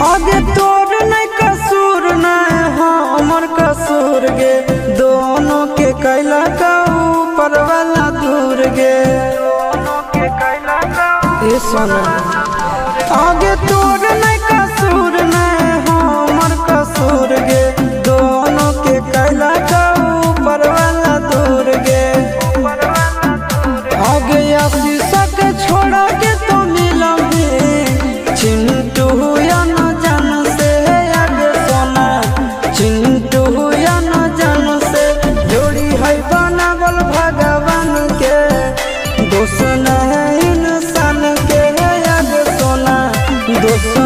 आगे तोर नहीं कसूर नहीं हमर कसूर गे, दोनों के कैला का ऊपर वाला दूर गे। ये सोना आगे तोर नहीं कसूर नहीं हमर कसूर गे, दोनों के कैला का ऊपर वाला दूर गे। आगे शीशा के छोड़ा के तो मिलोगे चिंटू या न जान से, आगे सोना चिंटू या न जान से। जोड़ी है बनावल भगवान के, दोस्त नहीं इंसान के, आगे सोना दोस्त